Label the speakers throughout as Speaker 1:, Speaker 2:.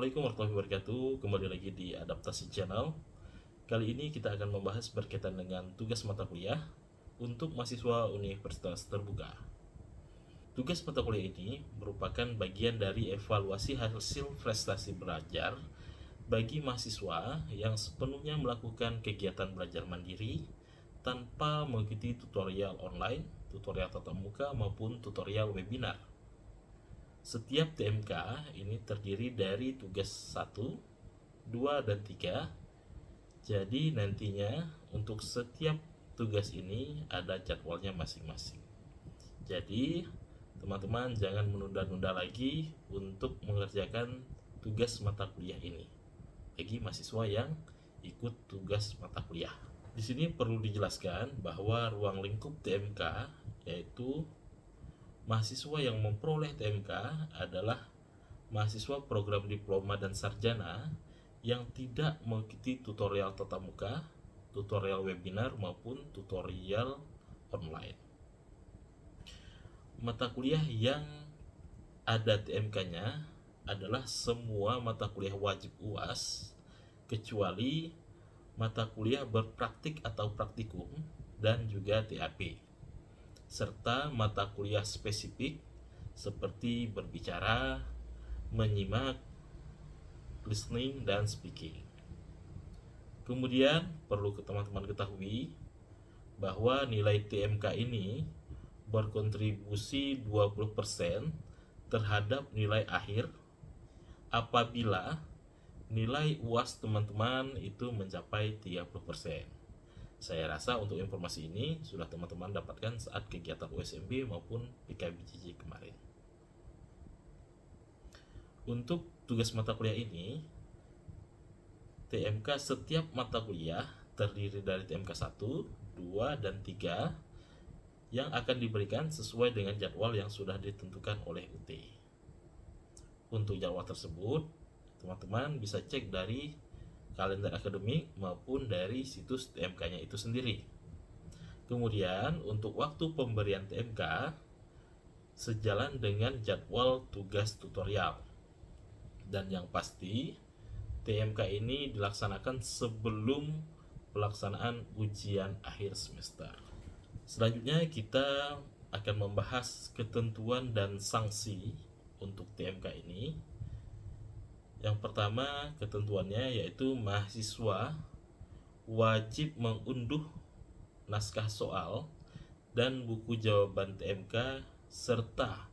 Speaker 1: Assalamualaikum warahmatullahi wabarakatuh. Kembali lagi di Adaptasi Channel. Kali ini kita akan membahas berkaitan dengan tugas mata kuliah untuk mahasiswa universitas terbuka. Tugas mata kuliah ini merupakan bagian dari evaluasi hasil prestasi belajar bagi mahasiswa yang sepenuhnya melakukan kegiatan belajar mandiri tanpa mengikuti tutorial online, tutorial tatap muka maupun tutorial webinar. Setiap TMK ini terdiri dari tugas 1, 2, dan 3. Jadi nantinya untuk setiap tugas ini ada jadwalnya masing-masing. Jadi teman-teman jangan menunda-nunda lagi untuk mengerjakan tugas mata kuliah ini bagi mahasiswa yang ikut tugas mata kuliah. Di sini perlu dijelaskan bahwa ruang lingkup TMK yaitu mahasiswa yang memperoleh TMK adalah mahasiswa program diploma dan sarjana yang tidak mengikuti tutorial tatap muka, tutorial webinar maupun tutorial online. Mata kuliah yang ada TMK-nya adalah semua mata kuliah wajib UAS kecuali mata kuliah berpraktik atau praktikum dan juga TAP, serta mata kuliah spesifik seperti berbicara, menyimak, listening, dan speaking. Kemudian perlu teman-teman ketahui bahwa nilai TMK ini berkontribusi 20% terhadap nilai akhir apabila nilai UAS teman-teman itu mencapai 30%. Saya rasa untuk informasi ini sudah teman-teman dapatkan saat kegiatan USMB maupun PKBJJ kemarin. Untuk tugas mata kuliah ini, TMK setiap mata kuliah terdiri dari TMK 1, 2, dan 3 yang akan diberikan sesuai dengan jadwal yang sudah ditentukan oleh UT. Untuk jadwal tersebut, teman-teman bisa cek dari kalender akademik maupun dari situs TMK-nya itu sendiri. Kemudian untuk waktu pemberian TMK sejalan dengan jadwal tugas tutorial. Dan yang pasti TMK ini dilaksanakan sebelum pelaksanaan ujian akhir semester. Selanjutnya kita akan membahas ketentuan dan sanksi untuk TMK ini. Yang pertama ketentuannya yaitu mahasiswa wajib mengunduh naskah soal dan buku jawaban TMK serta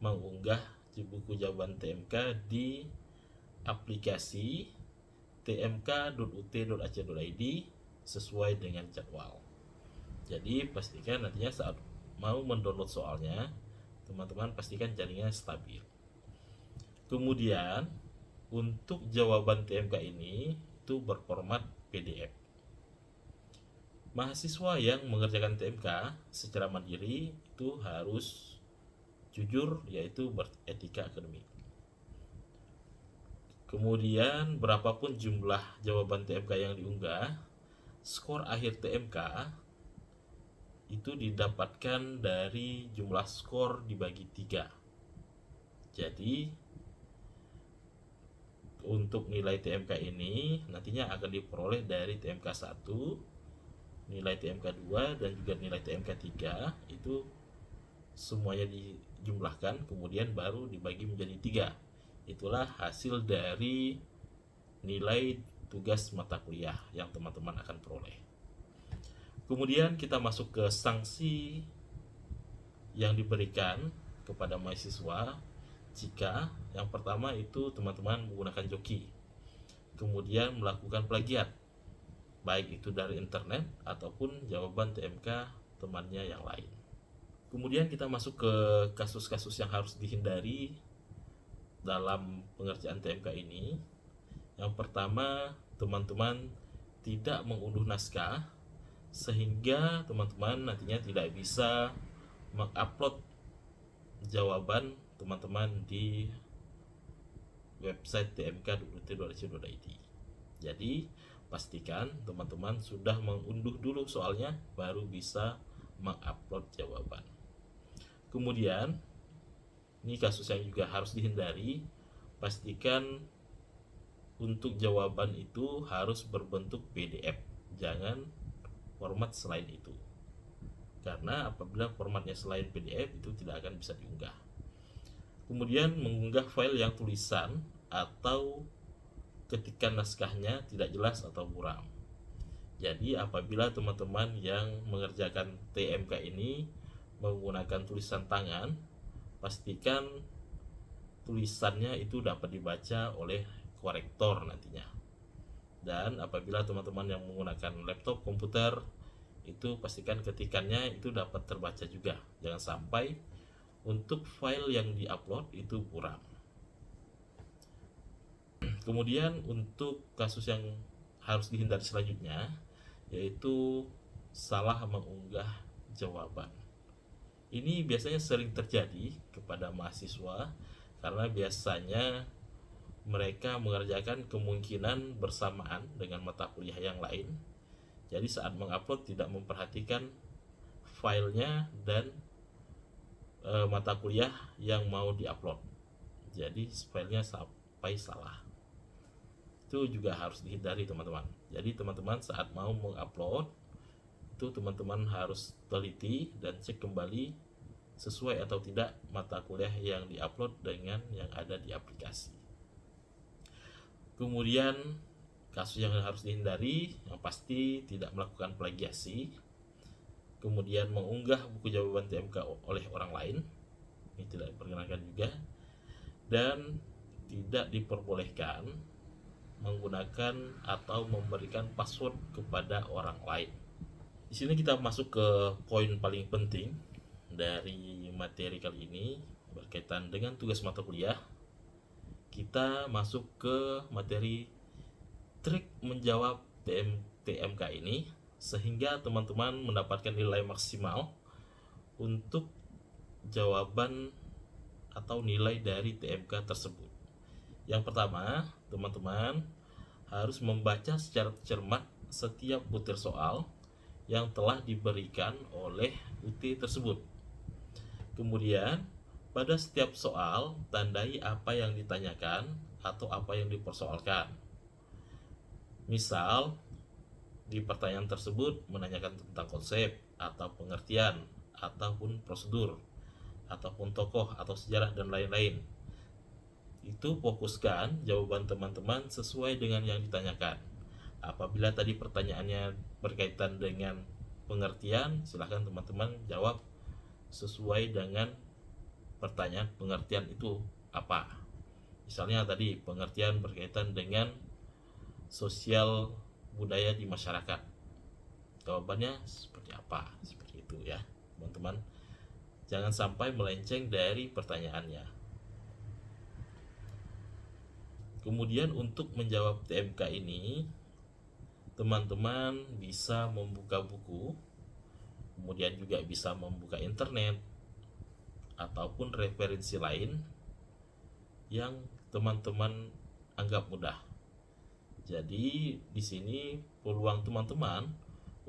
Speaker 1: mengunggah buku jawaban TMK di aplikasi tmk.ut.ac.id sesuai dengan jadwal. Jadi pastikan nantinya saat mau mendownload soalnya, teman-teman pastikan jaringannya stabil. Kemudian untuk jawaban TMK ini itu berformat PDF. Mahasiswa yang mengerjakan TMK secara mandiri itu harus jujur, yaitu beretika akademik. Kemudian berapapun jumlah jawaban TMK yang diunggah, skor akhir TMK itu didapatkan dari jumlah skor dibagi 3. Jadi untuk nilai TMK ini nantinya akan diperoleh dari TMK 1, nilai TMK 2, dan juga nilai TMK 3 itu semuanya dijumlahkan kemudian baru dibagi menjadi 3. Itulah hasil dari nilai tugas mata kuliah yang teman-teman akan peroleh. Kemudian kita masuk ke sanksi yang diberikan kepada mahasiswa jika yang pertama itu teman-teman menggunakan joki, kemudian melakukan plagiat, baik itu dari internet ataupun jawaban TMK temannya yang lain. Kemudian kita masuk ke kasus-kasus yang harus dihindari dalam pengerjaan TMK ini. Yang pertama, teman-teman tidak mengunduh naskah sehingga teman-teman nantinya tidak bisa mengupload jawaban teman-teman di website tmk.ut.ac.id. Jadi pastikan teman-teman sudah mengunduh dulu soalnya baru bisa mengupload jawaban. Kemudian ini kasus yang juga harus dihindari, pastikan untuk jawaban itu harus berbentuk PDF, jangan format selain itu. Karena apabila formatnya selain PDF itu tidak akan bisa diunggah. Kemudian mengunggah file yang tulisan atau ketikan naskahnya tidak jelas atau buram. Jadi apabila teman-teman yang mengerjakan TMK ini menggunakan tulisan tangan, pastikan tulisannya itu dapat dibaca oleh korektor nantinya. Dan apabila teman-teman yang menggunakan laptop komputer, itu pastikan ketikannya itu dapat terbaca juga. Jangan sampai untuk file yang diupload itu buram. Kemudian untuk kasus yang harus dihindari selanjutnya, yaitu salah mengunggah jawaban. Ini biasanya sering terjadi kepada mahasiswa karena biasanya mereka mengerjakan kemungkinan bersamaan dengan mata kuliah yang lain. Jadi saat mengupload tidak memperhatikan filenya dan mata kuliah yang mau diupload. Jadi filenya sampai salah. Itu juga harus dihindari teman-teman. Jadi teman-teman saat mau mengupload itu teman-teman harus teliti dan cek kembali sesuai atau tidak mata kuliah yang diupload dengan yang ada di aplikasi. Kemudian kasus yang harus dihindari yang pasti tidak melakukan plagiasi, kemudian mengunggah buku jawaban TMK oleh orang lain, ini tidak diperkenankan juga, dan tidak diperbolehkan menggunakan atau memberikan password kepada orang lain. Di sini kita masuk ke poin paling penting dari materi kali ini berkaitan dengan tugas mata kuliah. Kita masuk ke materi trik menjawab TMK ini sehingga teman-teman mendapatkan nilai maksimal untuk jawaban atau nilai dari TMK tersebut. Yang pertama, teman-teman harus membaca secara cermat setiap butir soal yang telah diberikan oleh UT tersebut. Kemudian pada setiap soal, tandai apa yang ditanyakan atau apa yang dipersoalkan. Misal, di pertanyaan tersebut menanyakan tentang konsep atau pengertian, ataupun prosedur, ataupun tokoh atau sejarah dan lain-lain. Itu fokuskan jawaban teman-teman sesuai dengan yang ditanyakan. Apabila tadi pertanyaannya berkaitan dengan pengertian, silahkan teman-teman jawab sesuai dengan pertanyaan pengertian itu apa. Misalnya tadi pengertian berkaitan dengan sosial budaya di masyarakat, jawabannya seperti apa, seperti itu ya teman-teman. Jangan sampai melenceng dari pertanyaannya. Kemudian untuk menjawab TMK ini, teman-teman bisa membuka buku, kemudian juga bisa membuka internet ataupun referensi lain yang teman-teman anggap mudah. Jadi di sini peluang teman-teman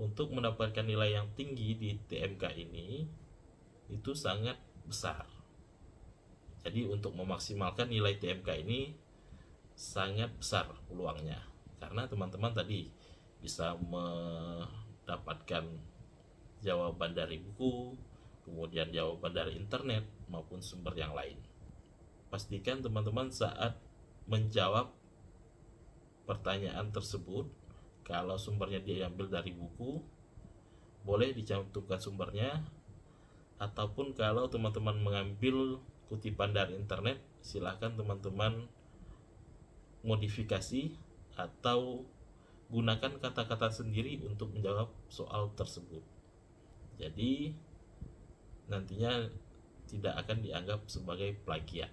Speaker 1: untuk mendapatkan nilai yang tinggi di TMK ini itu sangat besar. Jadi untuk memaksimalkan nilai TMK ini sangat besar peluangnya, karena teman-teman tadi bisa mendapatkan jawaban dari buku, kemudian jawaban dari internet maupun sumber yang lain. Pastikan teman-teman saat menjawab pertanyaan tersebut, kalau sumbernya diambil dari buku, boleh dicantumkan sumbernya, ataupun kalau teman-teman mengambil kutipan dari internet, silahkan teman-teman modifikasi atau gunakan kata-kata sendiri untuk menjawab soal tersebut. Jadi nantinya tidak akan dianggap sebagai plagiat.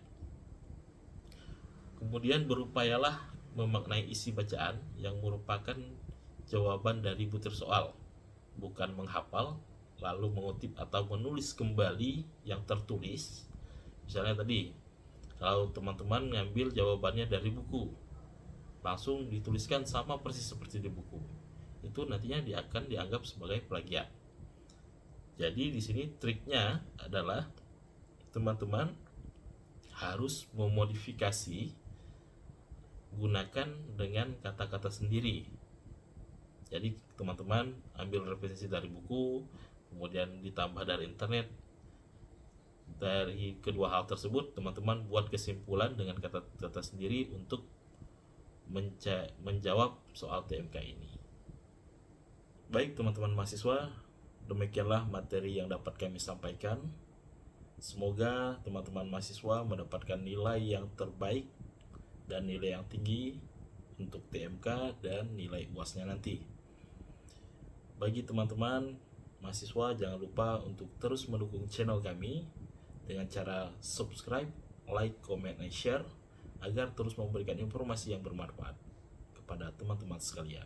Speaker 1: Kemudian berupayalah memaknai isi bacaan yang merupakan jawaban dari butir soal, bukan menghafal lalu mengutip atau menulis kembali yang tertulis. Misalnya tadi, kalau teman-teman ngambil jawabannya dari buku, langsung dituliskan sama persis seperti di buku, itu nantinya akan dianggap sebagai plagiat. Jadi di sini triknya adalah teman-teman harus memodifikasi gunakan dengan kata-kata sendiri. Jadi teman-teman ambil referensi dari buku, kemudian ditambah dari internet. Dari kedua hal tersebut, teman-teman buat kesimpulan dengan kata-kata sendiri untuk menjawab soal TMK ini. Baik teman-teman mahasiswa, demikianlah materi yang dapat kami sampaikan. Semoga teman-teman mahasiswa mendapatkan nilai yang terbaik dan nilai yang tinggi untuk TMK dan nilai UASnya nanti. Bagi teman-teman mahasiswa, jangan lupa untuk terus mendukung channel kami dengan cara subscribe, like, comment, and share agar terus memberikan informasi yang bermanfaat kepada teman-teman sekalian.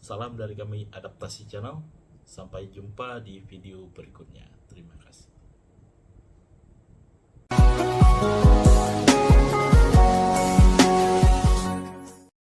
Speaker 1: Salam dari kami Adaptasi Channel. Sampai jumpa di video berikutnya.